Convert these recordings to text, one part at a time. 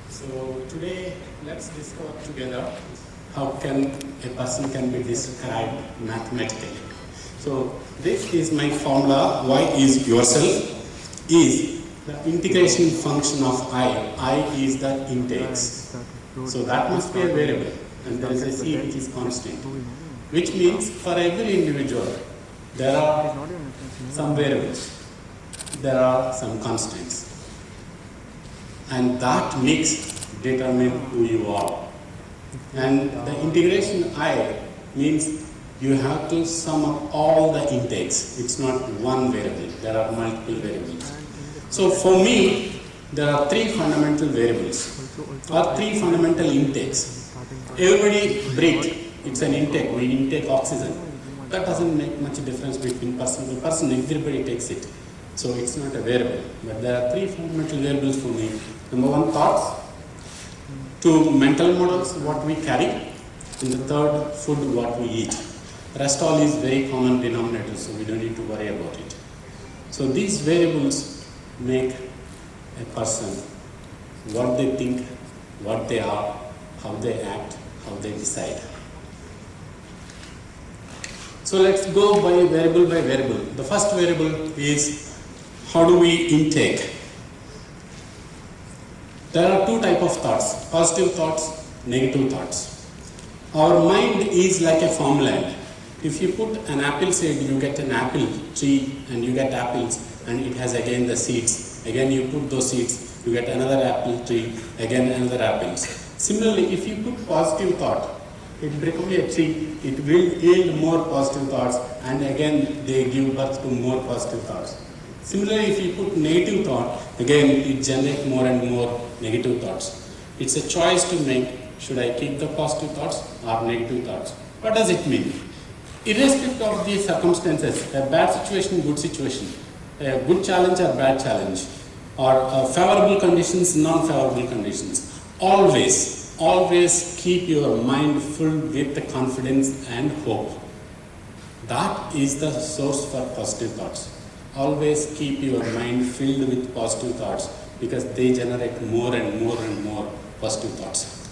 So today, let's discover together how can a person can be described mathematically. So this is my formula. Y is yourself is the integration function of I is the intakes. So that must be a variable, and there is a C which is constant, which means for every individual there are some variables, there are some constants, and that makes determine who you are. And the integration I means you have to sum up all the intakes. It's not one variable, there are multiple variables. So for me, there are three fundamental variables or three fundamental intakes. Everybody breathe, it's an intake, we intake oxygen. That doesn't make much difference between person to person, everybody takes it. So it's not a variable, but there are three fundamental variables for me. Number one, thoughts. Two, mental models, what we carry. And the third, food, what we eat. Rest all is very common denominator, so we don't need to worry about it. So these variables make a person what they think, what they are, how they act, how they decide. So let's go by variable. The first variable is how do we intake? There are two types of thoughts, positive thoughts, negative thoughts. Our mind is like a farmland. If you put an apple seed, you get an apple tree and you get apples, and it has again the seeds. Again you put those seeds, you get another apple tree, again another apples. Similarly, if you put positive thought, it becomes a tree, it will yield more positive thoughts, and again they give birth to more positive thoughts. Similarly, if you put negative thought, again it generates more and more negative thoughts. It's a choice to make, should I keep the positive thoughts or negative thoughts? What does it mean? Irrespective of the circumstances, a bad situation, good situation, a good challenge or bad challenge, or favorable conditions, non-favorable conditions, always keep your mind filled with the confidence and hope. That is the source for positive thoughts. Always keep your mind filled with positive thoughts, because they generate more and more positive thoughts.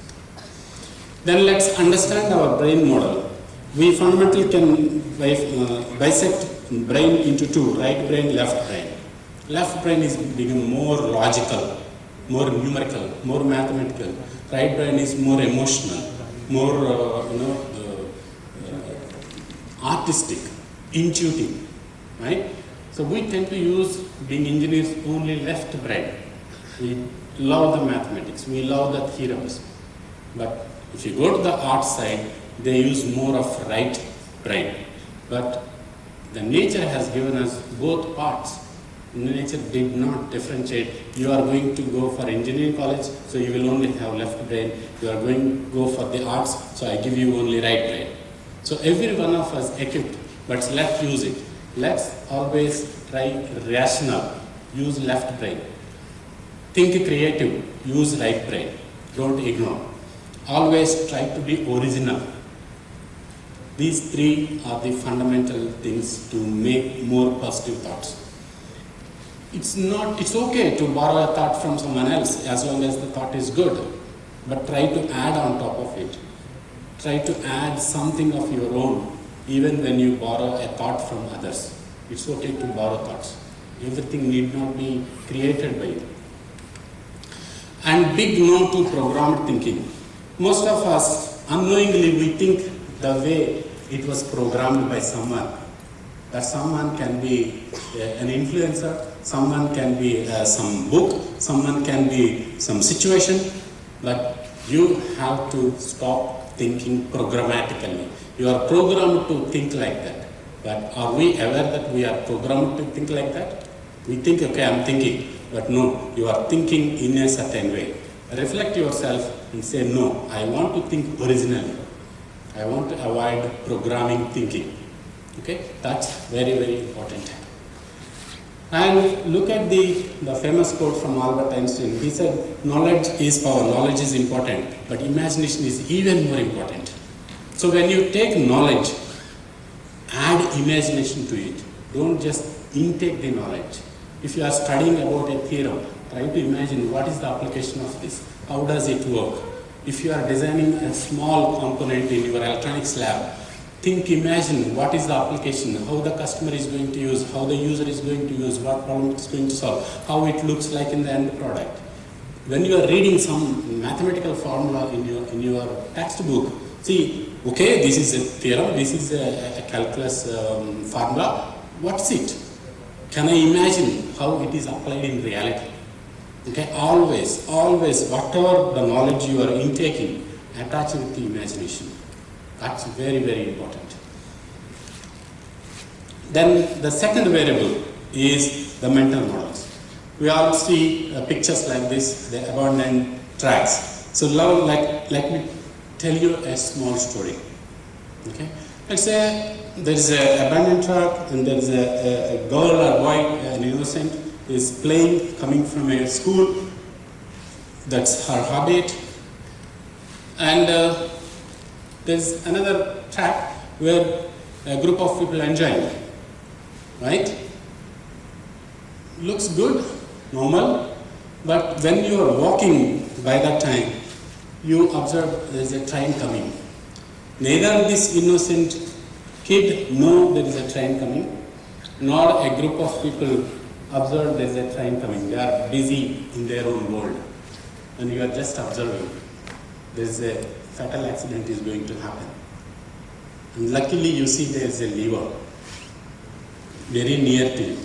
Then let's understand our brain model. We fundamentally can bisect brain into two, right brain, left brain. Left brain is become more logical, more numerical, more mathematical. Right brain is more emotional, more artistic, intuitive, right? So we tend to use, being engineers, only left brain. We love the mathematics, we love the theorems. But if you go to the art side, they use more of right brain. But the nature has given us both parts. Nature did not differentiate. You are going to go for engineering college, so you will only have left brain. You are going to go for the arts, so I give you only right brain. So every one of us equipped, but let's use it. Let's always try rational, use left brain. Think creative, use right brain. Don't ignore. Always try to be original. These three are the fundamental things to make more positive thoughts. It's okay to borrow a thought from someone else as long as the thought is good, but try to add on top of it. Try to add something of your own, even when you borrow a thought from others. It's okay to borrow thoughts. Everything need not be created by you. And big no to programmed thinking. Most of us, unknowingly, we think the way it was programmed by someone. That someone can be an influencer, someone can be some book, someone can be some situation, but you have to stop thinking programmatically. You are programmed to think like that. But are we aware that we are programmed to think like that? We think, okay, I'm thinking, but no, you are thinking in a certain way. Reflect yourself and say, no, I want to think originally. I want to avoid programming thinking. Okay, that's very, very important. And look at the famous quote from Albert Einstein. He said, knowledge is power, knowledge is important, but imagination is even more important. So when you take knowledge, add imagination to it. Don't just intake the knowledge. If you are studying about a theorem, try to imagine what is the application of this. How does it work? If you are designing a small component in your electronics lab, imagine what is the application, how the customer is going to use, how the user is going to use, what problem it is going to solve, how it looks like in the end product. When you are reading some mathematical formula in your textbook, see, okay, this is a theorem, this is a calculus formula, what's it? Can I imagine how it is applied in reality? Okay, always, whatever the knowledge you are intaking, attach it with the imagination. That's very, very important. Then the second variable is the mental models. We all see pictures like this, the abandoned tracks. So now, let me tell you a small story. Okay, let's say there is an abandoned track, and there is a girl or boy, an innocent, is playing, coming from a school. That's her habit, and there's another track where a group of people enjoying, right? Looks good, normal, but when you are walking by that time, you observe there is a train coming. Neither this innocent kid know there is a train coming, nor a group of people observe there is a train coming. They are busy in their own world, and you are just observing. There is a fatal accident is going to happen. And luckily you see there is a lever very near to you.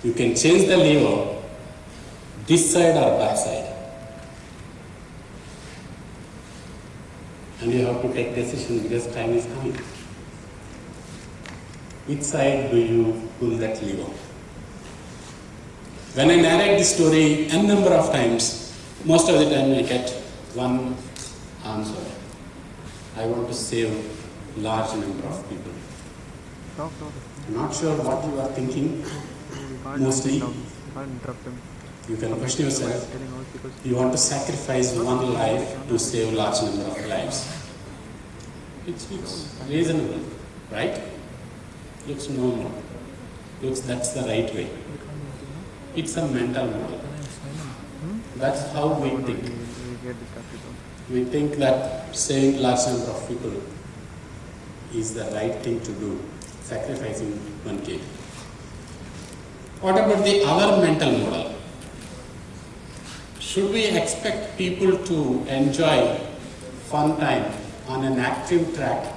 You can change the lever this side or that side. And you have to take decision because time is coming. Which side do you pull that lever? When I narrate this story n number of times, most of the time I get one answer. I want to save large number of people. I'm not sure what you are thinking. Mostly, you can question yourself. You want to sacrifice one life to save large number of lives. It's reasonable, right? Looks normal. Looks that's the right way. It's a mental model. That's how we think. We think that saving large number of people is the right thing to do, sacrificing one kid. What about the other mental model? Should we expect people to enjoy fun time on an active track,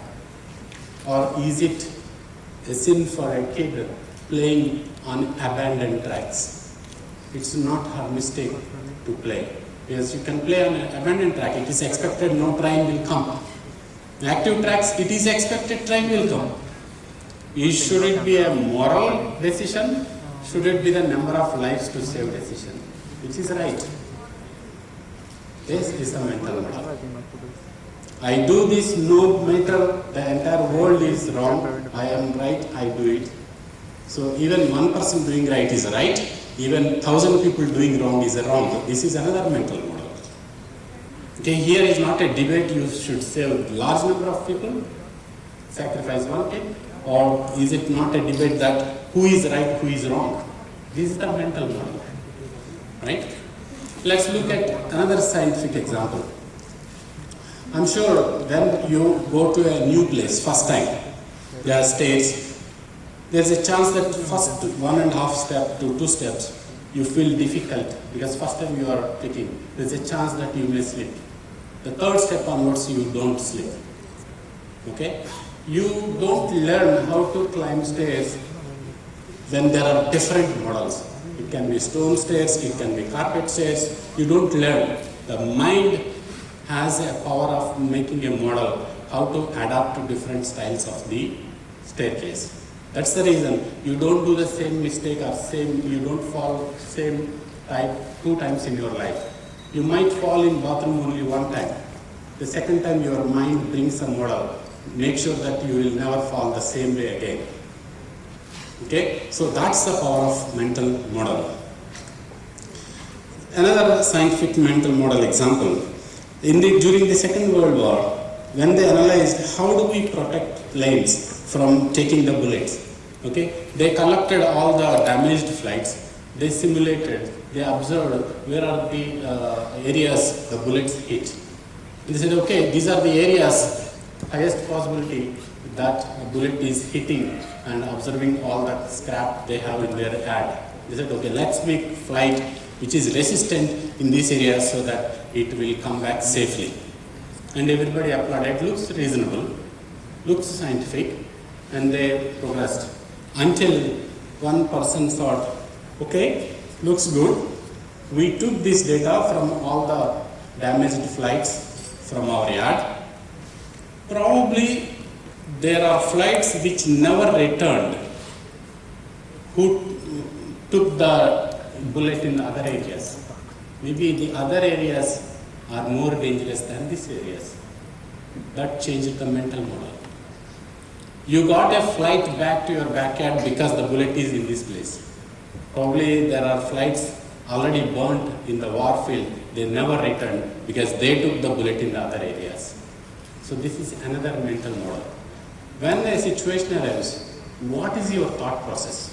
or is it a sin for a kid playing on abandoned tracks? It's not her mistake to play. Because you can play on an abandoned track, it is expected no train will come. In active tracks, it is expected train will come. Should it be a moral decision? Should it be the number of lives to save decision? Which is right? This is the mental model. I do this no matter the entire world is wrong, I am right, I do it. So even one person doing right is right, even 1,000 people doing wrong is wrong. This is another mental model. Okay, here is not a debate you should save large number of people, sacrifice one kid, or is it not a debate that who is right, who is wrong? This is the mental model, right? Let's look at another scientific example. I'm sure when you go to a new place, first time, there are stairs, there's a chance that first 1.5 step to 2 steps, you feel difficult because first time you are taking, there's a chance that you may slip. The 3rd step onwards, you don't slip. Okay? You don't learn how to climb stairs when there are different models. It can be stone stairs, it can be carpet stairs. You don't learn. The mind has a power of making a model how to adapt to different styles of the staircase. That's the reason you don't do the same mistake or you don't fall same type 2 times in your life. You might fall in bathroom only one time. The second time your mind brings a model. Make sure that you will never fall the same way again. Okay, so that's the power of mental model. Another scientific mental model example, during the Second World War, when they analyzed how do we protect planes from taking the bullets, okay, they collected all the damaged flights, they simulated, they observed where are the areas the bullets hit. They said, okay, these are the areas, highest possibility that a bullet is hitting, and observing all that scrap they have in their ad. They said, okay, let's make flight which is resistant in these areas so that it will come back safely. And everybody applauded. Looks reasonable, looks scientific, and they progressed until one person thought, okay, looks good. We took this data from all the damaged flights from our yard. Probably there are flights which never returned who took the bullet in the other areas. Maybe the other areas are more dangerous than these areas. That changed the mental model. You got a flight back to your backyard because the bullet is in this place. Probably there are flights already burnt in the war field. They never returned because they took the bullet in the other areas. So this is another mental model. When a situation arrives, what is your thought process?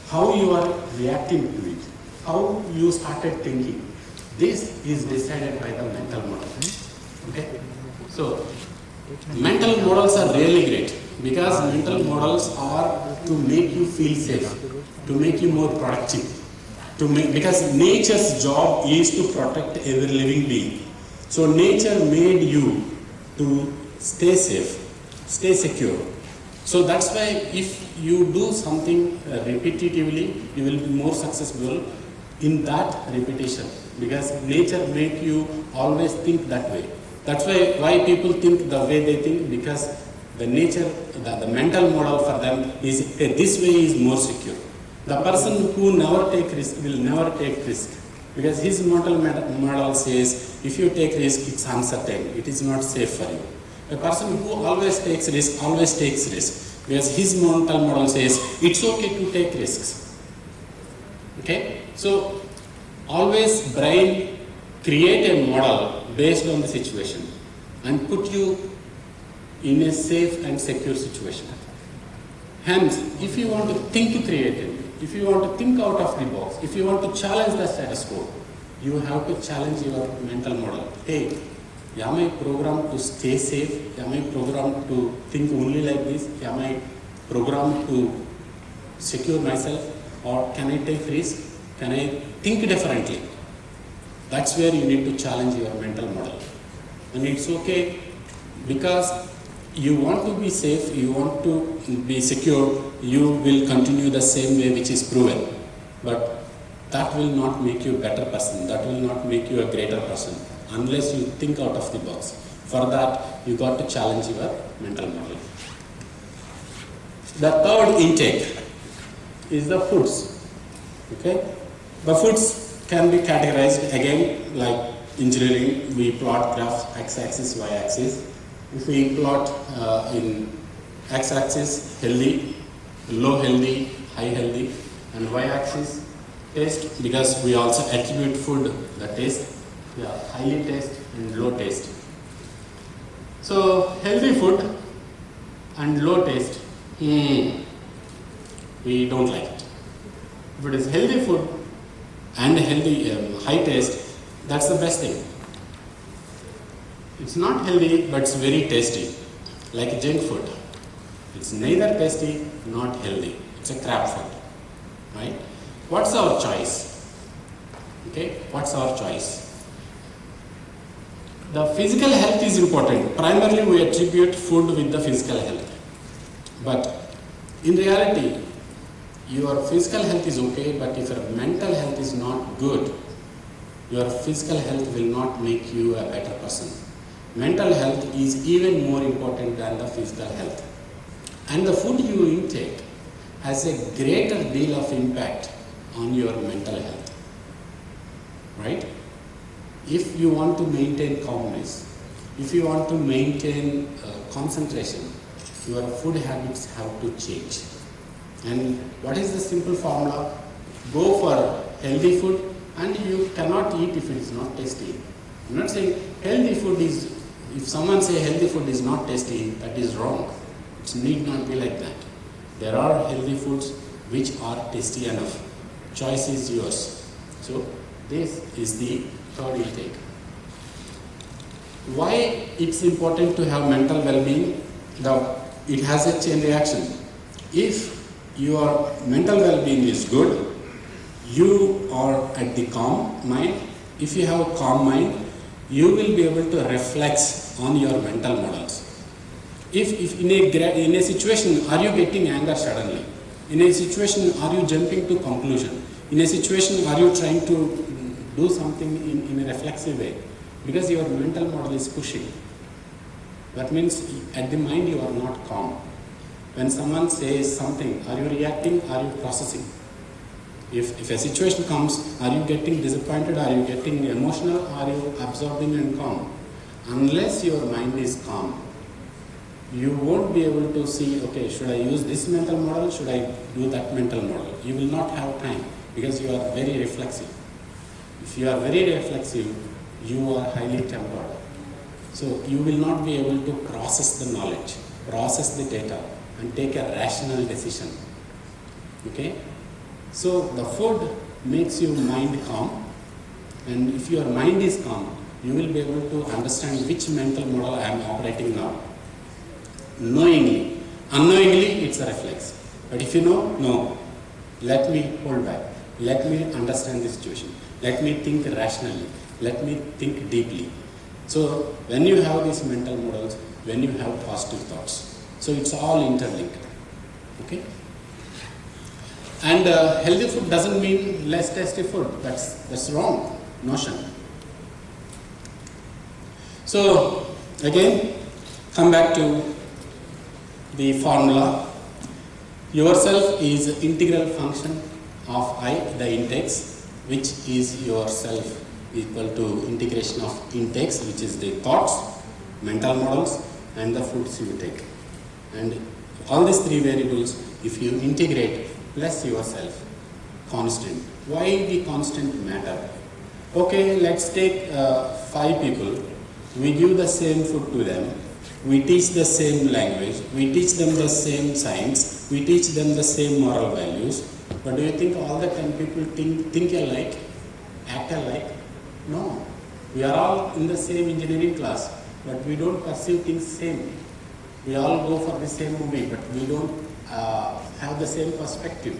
How you are reacting to it? How you started thinking? This is decided by the mental model. Okay? So, mental models are really great because mental models are to make you feel safe, to make you more productive, because nature's job is to protect every living being. So nature made you to stay safe, stay secure. So that's why if you do something repetitively, you will be more successful in that repetition, because nature make you always think that way. That's why people think the way they think, because the nature, the mental model for them is this way is more secure. The person who never take risk will never take risk, because his mental model says if you take risk, it's uncertain, it is not safe for you. A person who always takes risk, because his mental model says it's okay to take risks. Okay, so always brain create a model based on the situation and put you in a safe and secure situation. Hence, if you want to think creatively, if you want to think out of the box, if you want to challenge the status quo, you have to challenge your mental model. Hey, am I programmed to stay safe? Am I programmed to think only like this? Am I programmed to secure myself? Or can I take risk? Can I think differently? That's where you need to challenge your mental model. And it's okay, because you want to be safe, you want to be secure, you will continue the same way which is proven. But that will not make you a better person, that will not make you a greater person, unless you think out of the box. For that, you got to challenge your mental model. The third intake is the foods. Okay? The foods can be categorized again like engineering. We plot graphs, x-axis, y-axis. If we plot in x-axis healthy, low healthy, high healthy, and y-axis taste, because we also attribute food the taste. Yeah, highly taste and low taste. So healthy food and low taste, we don't like it. If it is healthy food and healthy high taste, that's the best thing. It's not healthy, but it's very tasty, like junk food. It's neither tasty, not healthy. It's a crap food, right? What's our choice? Okay, what's our choice? The physical health is important. Primarily, we attribute food with the physical health. But in reality, your physical health is okay, but if your mental health is not good, your physical health will not make you a better person. Mental health is even more important than the physical health. And the food you intake has a greater deal of impact on your mental health. Right? if you want to maintain calmness, if you want to maintain concentration, your food habits have to change. And what is the simple formula? Go for healthy food, and you cannot eat if it is not tasty. I'm not saying healthy food is, if someone say healthy food is not tasty, that is wrong. It need not be like that. There are healthy foods which are tasty enough. Choice is yours. So this is the third intake. Why it's important to have mental well-being? It has a chain reaction. If your mental well-being is good, you are at the calm mind. If you have a calm mind, you will be able to reflect on your mental models. If in a situation, are you getting anger suddenly? In a situation, are you jumping to conclusion? In a situation, are you trying to do something in a reflexive way? Because your mental model is pushing. That means at the mind you are not calm. When someone says something, are you reacting? Are you processing? If a situation comes, are you getting disappointed? Are you getting emotional? Are you absorbing and calm? Unless your mind is calm, you won't be able to see, okay, should I use this mental model? Should I do that mental model? You will not have time because you are very reflexive. If you are very reflexive, you are highly tempered. So you will not be able to process the knowledge, process the data, and take a rational decision. Okay? So the food makes your mind calm, and if your mind is calm, you will be able to understand which mental model I am operating now. Knowingly. Unknowingly, it's a reflex. But if you know, no, let me hold back. Let me understand the situation. Let me think rationally. Let me think deeply. So when you have these mental models, when you have positive thoughts, so it's all interlinked. Okay? And healthy food doesn't mean less tasty food. That's wrong notion. So again, come back to the formula. Yourself is integral function of I, the intakes, which is yourself equal to integration of intakes, which is the thoughts, mental models, and the foods you take. And all these three variables, if you integrate plus yourself, constant. Why the constant matter? Okay, let's take 5 people. We give the same food to them. We teach the same language. We teach them the same science. We teach them the same moral values. But do you think all the 10 people think alike, act alike? No. We are all in the same engineering class, but we don't perceive things same. We all go for the same movie, but we don't have the same perspective.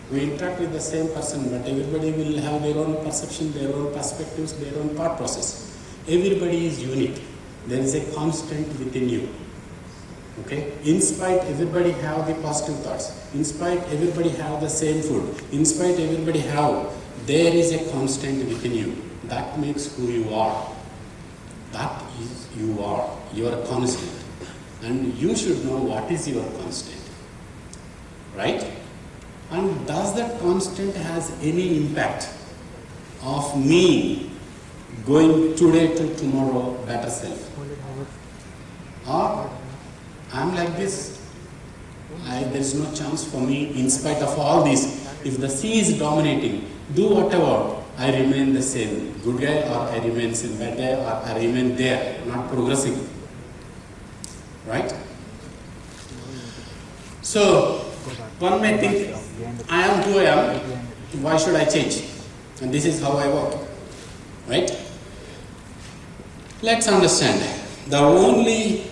We interact with the same person, but everybody will have their own perception, their own perspectives, their own thought process. Everybody is unique. There is a constant within you. Okay? In spite everybody have the positive thoughts. In spite everybody have the same food. In spite everybody have, there is a constant within you. That makes who you are. That is you are. You are constant. And you should know what is your constant. Right? And does that constant has any impact of me going today to tomorrow better self? Or I'm like this, there is no chance for me in spite of all this. If the sea is dominating, do whatever, I remain the same good guy, or I remain same bad guy, or I remain there, not progressing. Right? So, one may think, I am who I am, why should I change? And this is how I work. Right? Let's understand, the only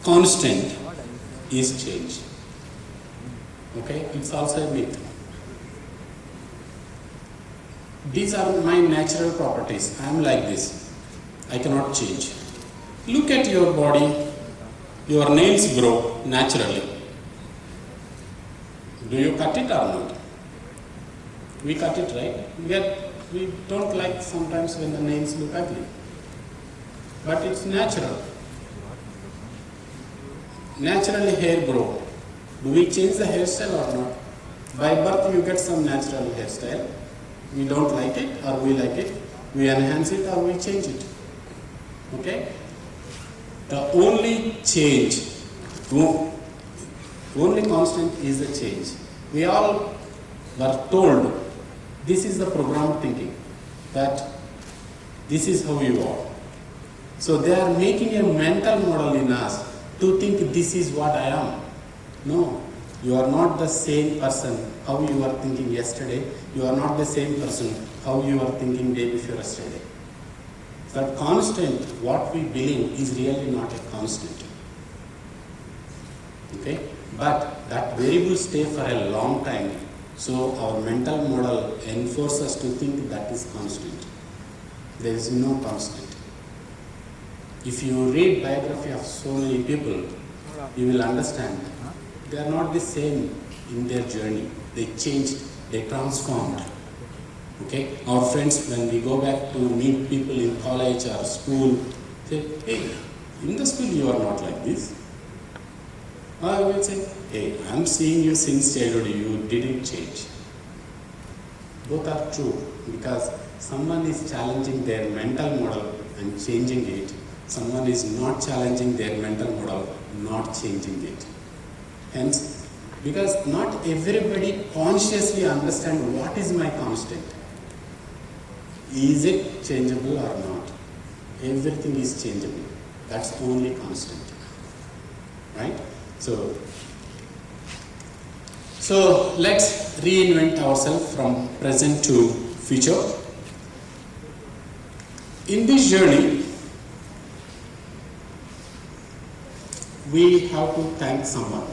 constant is change. Okay? It's also a myth. These are my natural properties. I am like this. I cannot change. Look at your body. Your nails grow naturally. Do you cut it or not? We cut it, right? Yet we don't like sometimes when the nails look ugly. But it's natural. Naturally hair grow. Do we change the hairstyle or not? By birth you get some natural hairstyle. We don't like it or we like it. We enhance it or we change it. Okay? The only change, only constant is the change. We all were told this is the programmed thinking, that this is how you are. So they are making a mental model in us to think this is what I am. No, you are not the same person how you were thinking yesterday. You are not the same person how you were thinking day before yesterday. That constant, what we believe, is really not a constant. Okay? But that variable stay for a long time. So our mental model enforces us to think that is constant. There is no constant. If you read biography of so many people, you will understand they are not the same in their journey. They changed, they transformed. Okay? Our friends, when we go back to meet people in college or school, say, hey, in the school you are not like this. Or I will say, hey, I am seeing you since childhood, you didn't change. Both are true, because someone is challenging their mental model and changing it. Someone is not challenging their mental model, not changing it. Hence, because not everybody consciously understands what is my constant. Is it changeable or not? Everything is changeable. That's only constant. Right? So let's reinvent ourselves from present to future. In this journey, we have to thank someone.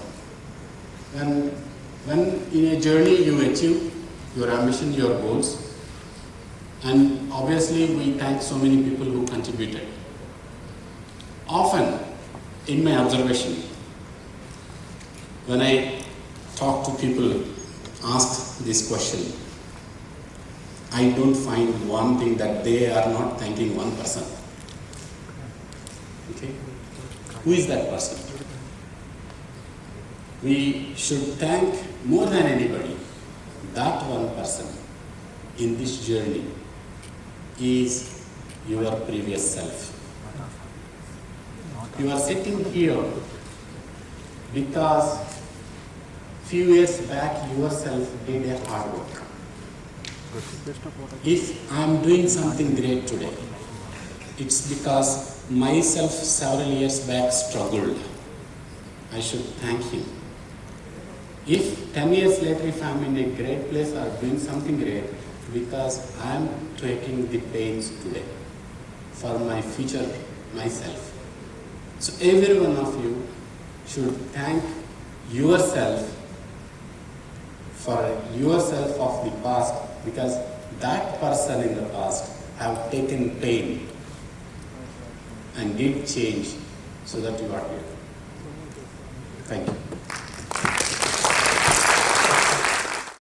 When in a journey you achieve your ambition, your goals, and obviously we thank so many people who contributed. Often, in my observation, when I talk to people, ask this question, I don't find one thing that they are not thanking one person. Okay? Who is that person? We should thank more than anybody. That one person in this journey is your previous self. You are sitting here because few years back yourself did a hard work. If I am doing something great today, it's because myself several years back struggled. I should thank him. If 10 years later, if I am in a great place or doing something great, because I am taking the pains today for my future myself. So every one of you should thank yourself for yourself of the past, because that person in the past have taken pain and did change so that you are here. Thank you.